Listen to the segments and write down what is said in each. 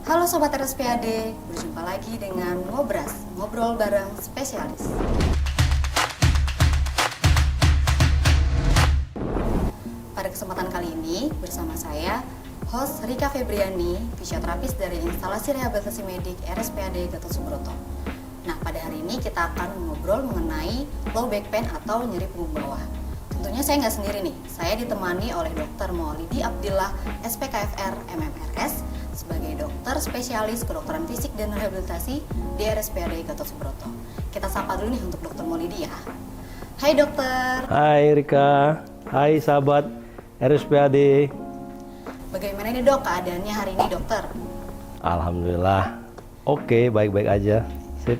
Halo Sobat RSPAD, berjumpa lagi dengan Ngobras, ngobrol bareng spesialis. Pada kesempatan kali ini, bersama saya, host Rika Febriani, fisioterapis dari instalasi rehabilitasi medik RSPAD Gatot Subroto. Nah, pada hari ini kita akan ngobrol mengenai low back pain atau nyeri punggung bawah. Tentunya saya nggak sendiri nih, saya ditemani oleh Dr. Maulidi Abdillah, SPKFR, MMRS, sebagai dokter spesialis kedokteran fisik dan rehabilitasi di RSPAD Gatot Subroto. Kita sapa dulu nih untuk Dr. Maulidi ya. Hai dokter. Hai Rika, hai sahabat RSPAD. Bagaimana nih dok keadaannya hari ini dokter? Alhamdulillah, oke, baik-baik aja. Sip.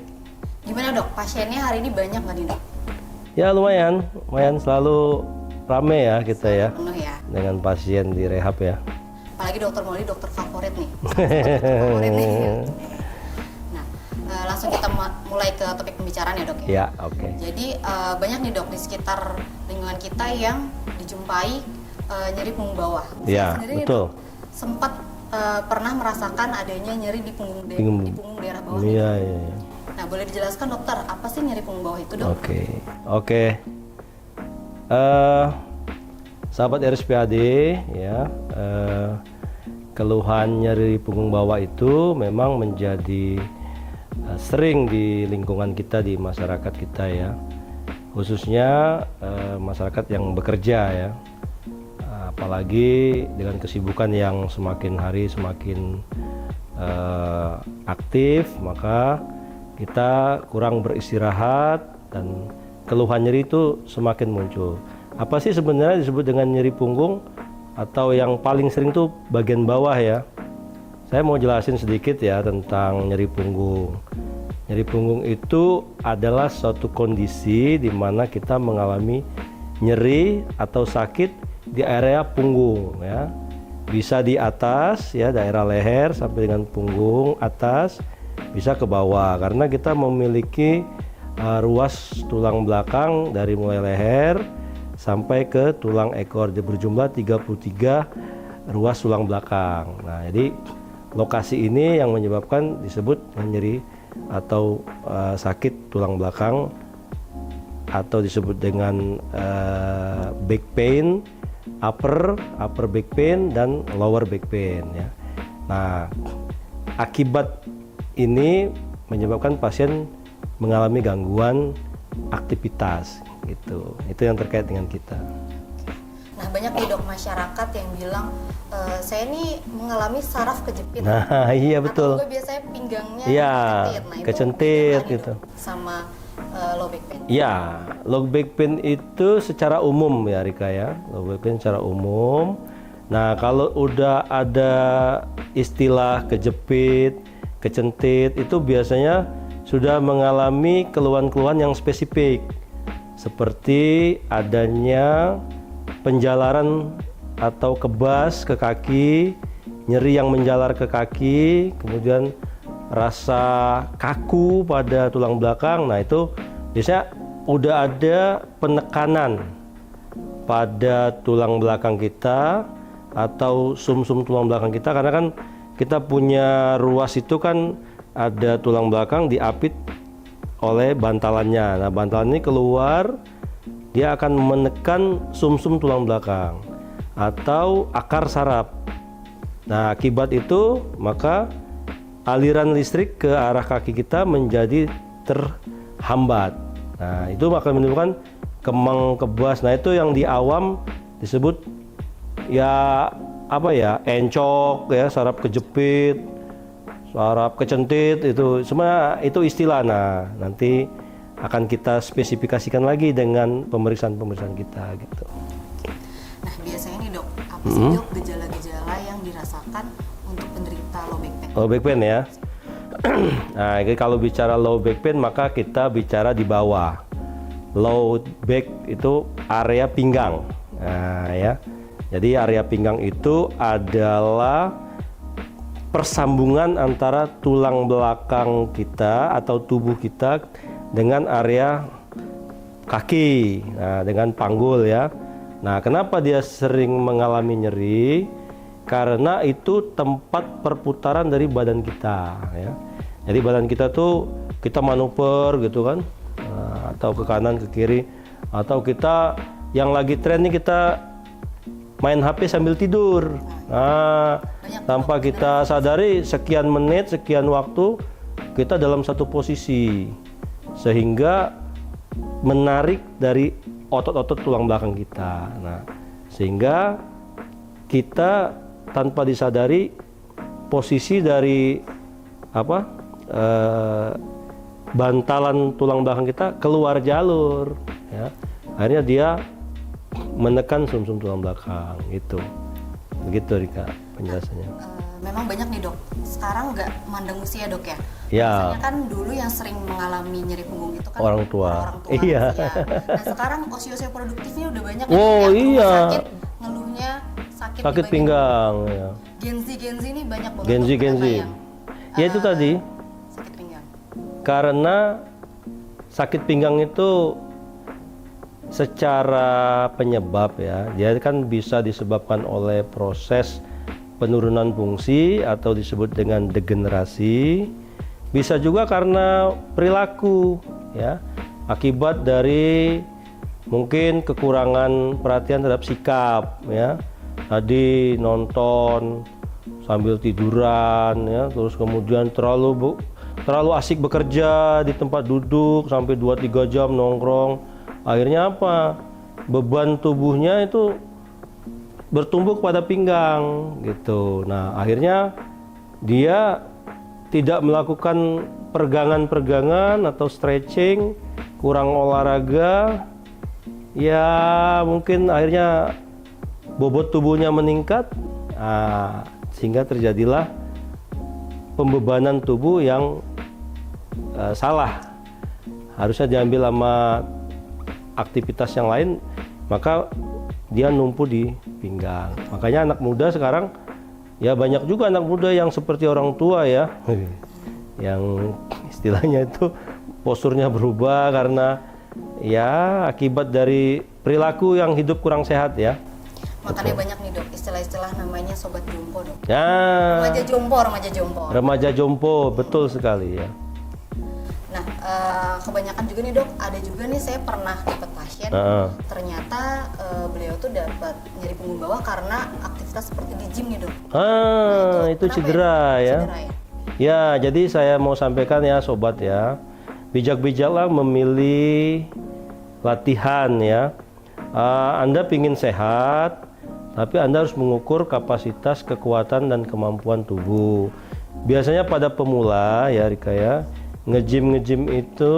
Gimana dok, pasiennya hari ini banyak nggak nih dok? Ya lumayan selalu rame ya kita ya. Penuh ya. Dengan pasien di rehab ya. Apalagi dokter Maulidi dokter favorit nih. Dokter favorit nih. Nah, langsung kita mulai ke topik pembicaraan ya dok ya. Ya, oke. Jadi banyak nih dok di sekitar lingkungan kita yang dijumpai nyeri punggung bawah. Ya, Saya sendiri betul. Dok, sempat pernah merasakan adanya nyeri di punggung daerah bawah. Iya, iya. Nah, boleh dijelaskan dokter, apa sih nyeri punggung bawah itu dok? Oke. Sahabat RSPAD ya, keluhan nyeri punggung bawah itu memang menjadi sering di lingkungan kita, di masyarakat kita ya, khususnya masyarakat yang bekerja ya, apalagi dengan kesibukan yang semakin hari semakin aktif, maka kita kurang beristirahat dan keluhan nyeri itu semakin muncul. Apa sih sebenarnya disebut dengan nyeri punggung atau yang paling sering tuh bagian bawah ya? Saya mau jelasin sedikit ya tentang nyeri punggung. Nyeri punggung itu adalah suatu kondisi di mana kita mengalami nyeri atau sakit di area punggung ya. Bisa di atas ya, daerah leher sampai dengan punggung atas, bisa ke bawah karena kita memiliki ruas tulang belakang dari mulai leher sampai ke tulang ekor, berjumlah 33 ruas tulang belakang. Nah, jadi lokasi ini yang menyebabkan disebut nyeri atau sakit tulang belakang atau disebut dengan back pain, upper back pain dan lower back pain ya. Nah, akibat ini menyebabkan pasien mengalami gangguan aktivitas gitu. Itu yang terkait dengan kita. Nah, banyak nih dok masyarakat yang bilang saya ini mengalami saraf kejepit. Nah, iya betul. Atau juga biasanya pinggangnya Iya, kecentit gitu. Sama low back pain. Iya, low back pain itu secara umum ya Rika ya. Low back pain secara umum. Nah, kalau udah ada istilah kejepit, kecentit itu biasanya sudah mengalami keluhan-keluhan yang spesifik seperti adanya penjalaran atau kebas ke kaki, nyeri yang menjalar ke kaki, kemudian rasa kaku pada tulang belakang. Nah, itu biasanya udah ada penekanan pada tulang belakang kita atau sumsum tulang belakang kita, karena kan kita punya ruas itu kan ada tulang belakang diapit oleh bantalannya. Nah, bantalan ini keluar, dia akan menekan sumsum tulang belakang atau akar saraf. Nah, akibat itu maka aliran listrik ke arah kaki kita menjadi terhambat. Nah, itu akan menimbulkan kemang kebas. Nah, itu yang di awam disebut ya apa ya, encok ya, saraf kejepit, saraf kecentit, itu semua itu istilah. Nah, nanti akan kita spesifikasikan lagi dengan pemeriksaan kita gitu. Nah, biasanya nih dok, apa sih dok gejala-gejala yang dirasakan untuk penderita low back pain? Low back pain ya. Nah, jadi kalau bicara low back pain maka kita bicara di bawah. Low back itu area pinggang. Nah, ya. Jadi area pinggang itu adalah persambungan antara tulang belakang kita atau tubuh kita dengan area kaki, nah, dengan panggul ya. Nah, kenapa dia sering mengalami nyeri? karena itu tempat perputaran dari badan kita ya. Jadi badan kita tuh kita manuver gitu kan, atau ke kanan ke kiri, atau kita yang lagi tren nih kita main HP sambil tidur. Nah, tanpa kita sadari sekian menit, sekian waktu kita dalam satu posisi sehingga menarik dari otot-otot tulang belakang kita. Nah, sehingga kita tanpa disadari posisi dari bantalan tulang belakang kita keluar jalur ya. Akhirnya dia menekan sumsum tulang belakang itu. Begitu Rika penjelasannya. Memang banyak nih dok, sekarang nggak mandang usia dok ya? Ya. Biasanya kan dulu yang sering mengalami nyeri punggung itu kan Orang tua. Iya. usia. Nah sekarang usia Oh produktifnya udah banyak yang iya. sakit, ngeluhnya sakit di bagian pinggang ya. Gen Z ini banyak banget Gen Z. dok, ternyata yang Ya itu tadi sakit pinggang. karena sakit pinggang itu secara penyebab ya, dia kan bisa disebabkan oleh proses penurunan fungsi atau disebut dengan degenerasi, bisa juga karena perilaku ya, akibat dari mungkin kekurangan perhatian terhadap sikap ya, tadi nonton sambil tiduran ya, terus kemudian terlalu asik bekerja di tempat duduk sampai 2-3 jam nongkrong, akhirnya apa, beban tubuhnya itu bertumbuk pada pinggang gitu. Nah akhirnya dia tidak melakukan pergangan-pergangan atau stretching, kurang olahraga ya, mungkin akhirnya bobot tubuhnya meningkat, sehingga terjadilah pembebanan tubuh yang salah, harusnya diambil sama aktivitas yang lain, maka dia numpuk di pinggang. Makanya anak muda sekarang ya, banyak juga anak muda yang seperti orang tua ya, yang istilahnya itu posturnya berubah karena ya akibat dari perilaku yang hidup kurang sehat ya. Makanya banyak nih dok istilah-istilah namanya sobat jompo dok. Ya. Remaja jompo. Remaja jompo, betul sekali ya. Nah, kebanyakan juga nih dok, ada juga nih saya pernah dapat pasien, ternyata beliau tuh dapat nyeri punggung bawah karena aktivitas seperti di gym nih dok. Nah, itu cedera ya. Cedera ya. Ya, jadi saya mau sampaikan ya sobat ya, bijak-bijaklah memilih latihan ya. Anda ingin sehat, tapi Anda harus mengukur kapasitas, kekuatan dan kemampuan tubuh. Biasanya pada pemula ya Rika ya, nge-gym itu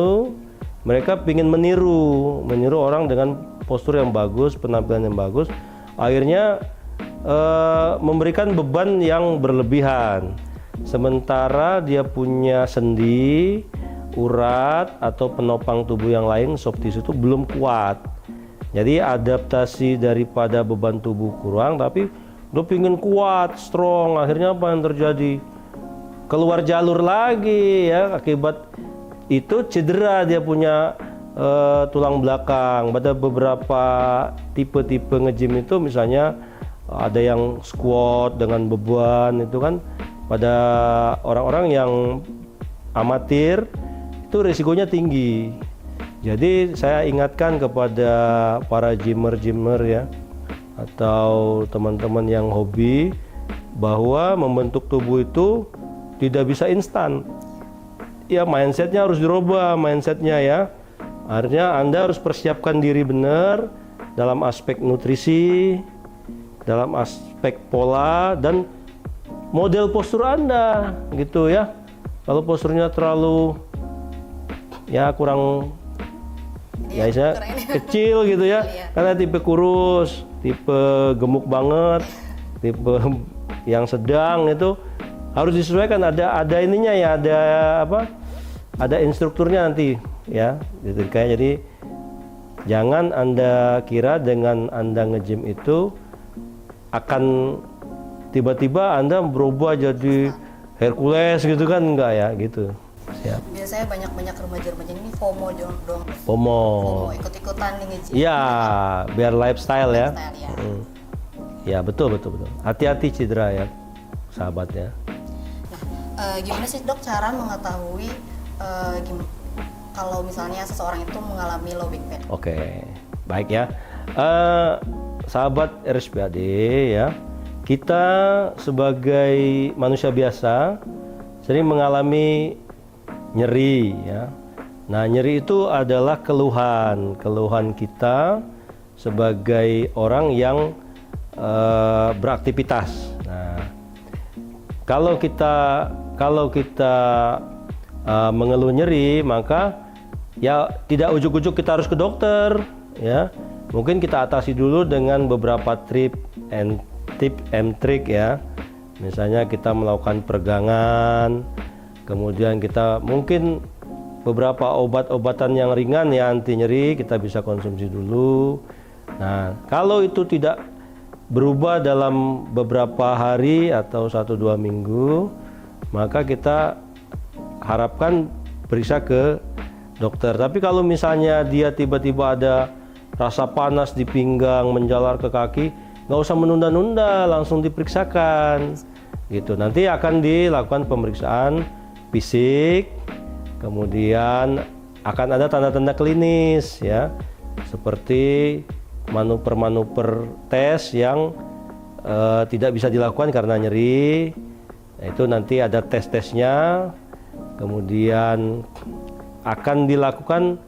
mereka ingin meniru orang dengan postur yang bagus, penampilan yang bagus, akhirnya memberikan beban yang berlebihan, sementara dia punya sendi, urat atau penopang tubuh yang lain, soft tissue itu belum kuat. Jadi adaptasi daripada beban tubuh kurang, tapi dia ingin kuat, strong, akhirnya apa yang terjadi? Keluar jalur lagi ya, akibat itu cedera, dia punya tulang belakang. Pada beberapa tipe-tipe nge-gym itu misalnya ada yang squat dengan beban itu kan, pada orang-orang yang amatir itu risikonya tinggi. Jadi saya ingatkan kepada para gymmer ya, atau teman-teman yang hobi, bahwa membentuk tubuh itu tidak bisa instan. Ya, mindsetnya harus dirubah, mindsetnya ya. Artinya Anda harus persiapkan diri benar dalam aspek nutrisi, dalam aspek pola dan model postur Anda gitu ya. Kalau posturnya terlalu ya kurang ya kecil gitu ya, karena tipe kurus, tipe gemuk banget, tipe yang sedang itu harus disesuaikan, ada ininya ya, ada instrukturnya nanti ya gitu. Kayak jadi jangan Anda kira dengan Anda nge-gym itu akan tiba-tiba Anda berubah jadi Hercules gitu kan, enggak ya gitu. Siap. Biasanya banyak remaja-remaja ini FOMO dong. FOMO. ikut-ikutan nih nge-gym. Iya, biar lifestyle ya. Ya. Ya, betul. Hati-hati cedera ya, sahabat ya. Gimana sih dok cara mengetahui kalau misalnya seseorang itu mengalami low back pain? Oke, baik ya. Sahabat RSPAD ya, kita sebagai manusia biasa sering mengalami nyeri ya. Nah, nyeri itu adalah keluhan kita sebagai orang yang beraktivitas. Nah, kalau kita mengeluh nyeri, maka ya tidak ujuk-ujuk kita harus ke dokter ya. Mungkin kita atasi dulu dengan beberapa tip and trick ya. Misalnya kita melakukan peregangan, kemudian kita mungkin beberapa obat-obatan yang ringan ya anti nyeri kita bisa konsumsi dulu. Nah, kalau itu tidak berubah dalam beberapa hari atau 1-2 minggu, maka kita harapkan periksa ke dokter. Tapi kalau misalnya dia tiba-tiba ada rasa panas di pinggang menjalar ke kaki, nggak usah menunda-nunda, langsung diperiksakan gitu. Nanti akan dilakukan pemeriksaan fisik, kemudian akan ada tanda-tanda klinis ya, seperti manuver-manuver tes yang tidak bisa dilakukan karena nyeri. Nah, itu nanti ada tes-tesnya, kemudian akan dilakukan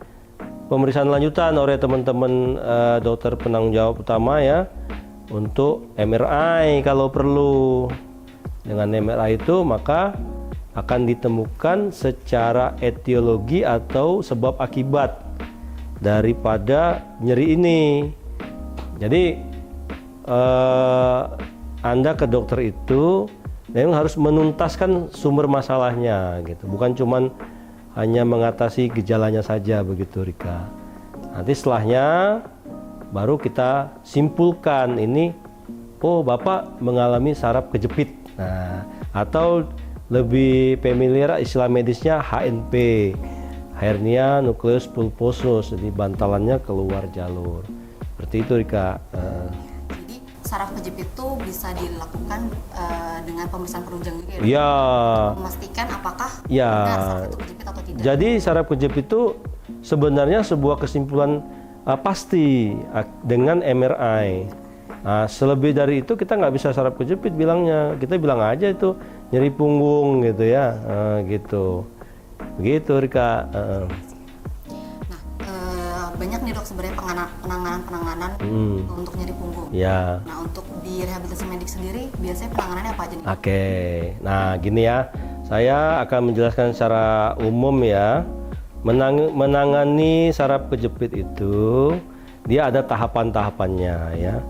pemeriksaan lanjutan oleh teman-teman dokter penanggung jawab utama ya, untuk MRI kalau perlu. Dengan MRI itu maka akan ditemukan secara etiologi atau sebab akibat daripada nyeri ini. Jadi Anda ke dokter itu memang harus menuntaskan sumber masalahnya gitu, bukan cuman hanya mengatasi gejalanya saja begitu Rika. Nanti setelahnya baru kita simpulkan ini, oh Bapak mengalami saraf kejepit. Nah, atau lebih familiar istilah medisnya HNP, hernia nucleus pulposus, jadi bantalannya keluar jalur. Seperti itu Rika. Jadi saraf kejepit itu bisa dilakukan dengan pemeriksaan penunjang juga ya? Iya. Memastikan apakah Ya. benar saraf itu kejepit atau tidak. Jadi saraf kejepit itu sebenarnya sebuah kesimpulan pasti dengan MRI. Nah, selebih dari itu kita nggak bisa saraf kejepit bilangnya. Kita bilang aja itu nyeri punggung gitu ya, gitu. Begitu Rika. Banyak nih dok sebenarnya penanganan untuk nyeri punggung. Ya. Nah, untuk di rehabilitasi medik sendiri biasanya penanganannya apa aja nih? Oke. Nah, gini ya. Saya akan menjelaskan secara umum ya. Menangani saraf kejepit itu dia ada tahapan-tahapannya ya.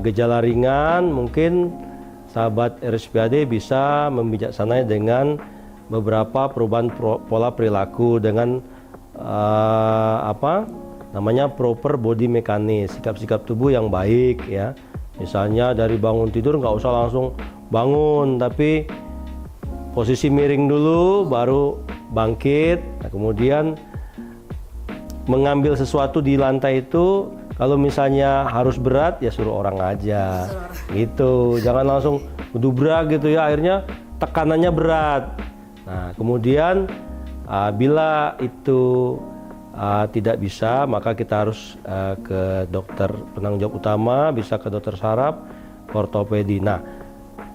Gejala ringan mungkin sahabat RSPAD bisa membijaksanai dengan beberapa perubahan pola perilaku dengan proper body mechanics, sikap-sikap tubuh yang baik ya. Misalnya dari bangun tidur nggak usah langsung bangun, tapi posisi miring dulu baru bangkit. Nah, kemudian mengambil sesuatu di lantai itu, kalau misalnya harus berat ya suruh orang aja gitu, jangan langsung dubrak gitu ya, akhirnya tekanannya berat. Nah, kemudian bila itu tidak bisa, maka kita harus ke dokter penanggung jawab utama, bisa ke dokter saraf, ortopedi. Nah,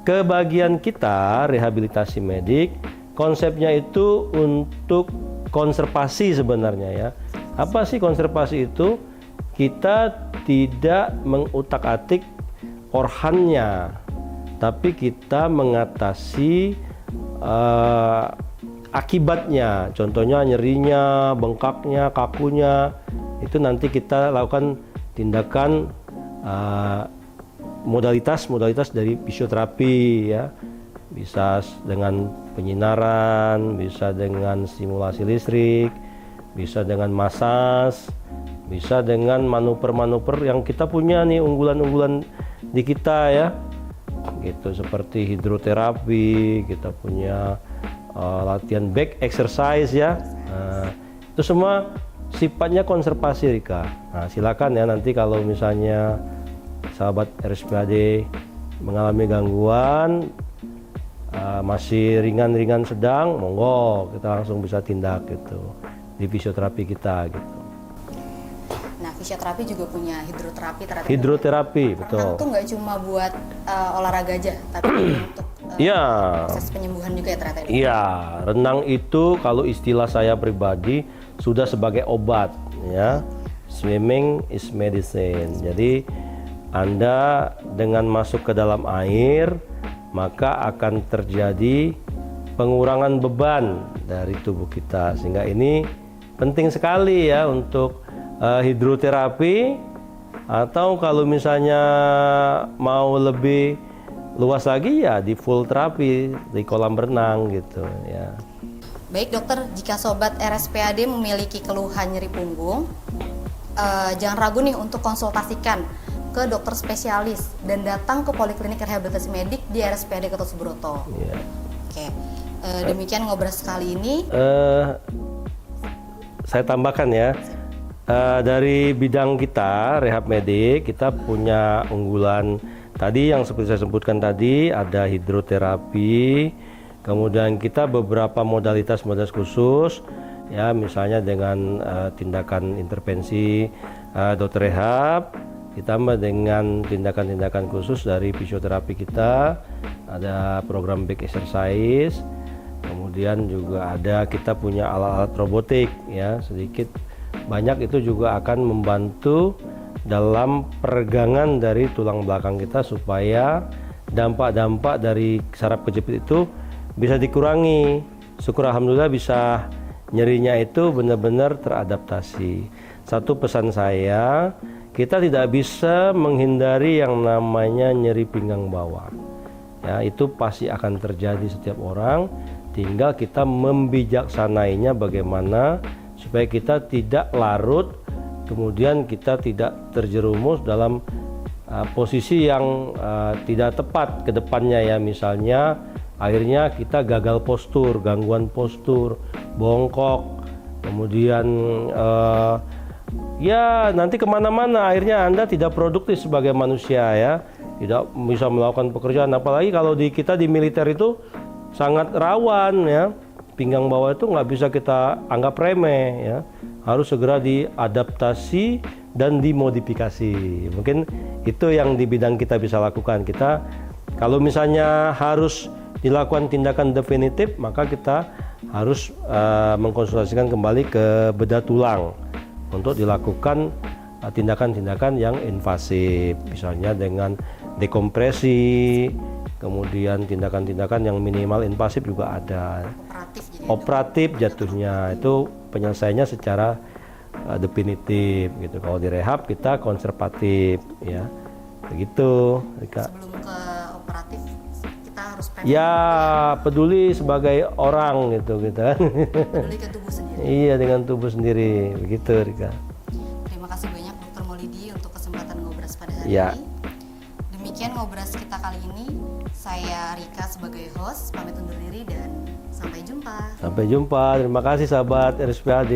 kebagian kita rehabilitasi medik, konsepnya itu untuk konservasi sebenarnya ya. Apa sih konservasi itu? Kita tidak mengutak-atik organnya, tapi kita mengatasi akibatnya. Contohnya nyerinya, bengkaknya, kakunya, itu nanti kita lakukan tindakan modalitas dari fisioterapi ya. Bisa dengan penyinaran, bisa dengan stimulasi listrik, bisa dengan masas, bisa dengan manuver-manuver yang kita punya nih, unggulan-unggulan di kita ya, gitu, seperti hidroterapi, kita punya latihan back exercise ya. Itu semua sifatnya konservasi Rika. Nah, silakan ya nanti kalau misalnya sahabat RSPAD mengalami gangguan, masih ringan-ringan sedang, monggo kita langsung bisa tindak gitu di fisioterapi kita gitu. Nah, fisioterapi juga punya hidroterapi ternyata. Hidroterapi, betul. Renang tuh nggak cuma buat olahraga aja, tapi juga untuk Iya. proses penyembuhan juga ya ternyata. Iya, renang itu kalau istilah saya pribadi sudah sebagai obat ya. Swimming is medicine. Jadi Anda dengan masuk ke dalam air maka akan terjadi pengurangan beban dari tubuh kita, sehingga ini penting sekali ya untuk hidroterapi, atau kalau misalnya mau lebih luas lagi ya di full terapi di kolam renang gitu ya. Baik dokter, jika sobat RSPAD memiliki keluhan nyeri punggung, jangan ragu nih untuk konsultasikan ke dokter spesialis dan datang ke Poliklinik Rehabilitasi Medik di RSPAD Gatot Subroto. Ya. Oke, demikian ngobrol kali ini. Saya tambahkan ya, dari bidang kita rehab medik kita punya unggulan tadi yang seperti saya sebutkan tadi, ada hidroterapi, kemudian kita beberapa modalitas khusus ya, misalnya dengan tindakan intervensi dokter rehab, ditambah dengan tindakan-tindakan khusus dari fisioterapi kita, ada program back exercise, kemudian juga ada kita punya alat-alat robotik ya, sedikit banyak itu juga akan membantu dalam peregangan dari tulang belakang kita supaya dampak-dampak dari saraf kejepit itu bisa dikurangi. Syukur alhamdulillah bisa nyerinya itu benar-benar teradaptasi. Satu pesan saya, kita tidak bisa menghindari yang namanya nyeri pinggang bawah. Ya, itu pasti akan terjadi setiap orang. Tinggal kita membijaksanainya bagaimana supaya kita tidak larut, kemudian kita tidak terjerumus dalam posisi yang tidak tepat ke depannya ya. Misalnya akhirnya kita gagal postur, gangguan postur, bongkok, kemudian ya nanti kemana-mana, akhirnya Anda tidak produktif sebagai manusia ya, tidak bisa melakukan pekerjaan. Apalagi kalau kita di militer itu sangat rawan ya, pinggang bawah itu nggak bisa kita anggap remeh ya, harus segera diadaptasi dan dimodifikasi. Mungkin itu yang di bidang kita bisa lakukan. Kita kalau misalnya harus dilakukan tindakan definitif, maka kita harus mengkonsultasikan kembali ke bedah tulang untuk dilakukan tindakan-tindakan yang invasif, misalnya dengan dekompresi, kemudian tindakan-tindakan yang minimal invasif juga ada. Operatif jatuhnya, itu penyelesaiannya secara definitif gitu. Kalau di rehab kita konservatif ya, begitu. Sebelum ke operatif kita harus ya peduli sebagai orang gitu kita. Peduli ke tubuh sendiri. Iya, dengan tubuh sendiri, begitu Rika. Terima kasih banyak Dr. Maulidi untuk kesempatan ngobras pada hari ya. ini. Demikian ngobras kita kali ini. Saya Rika sebagai host, pamit undur diri dan sampai jumpa. Sampai jumpa, terima kasih sahabat RSPAD.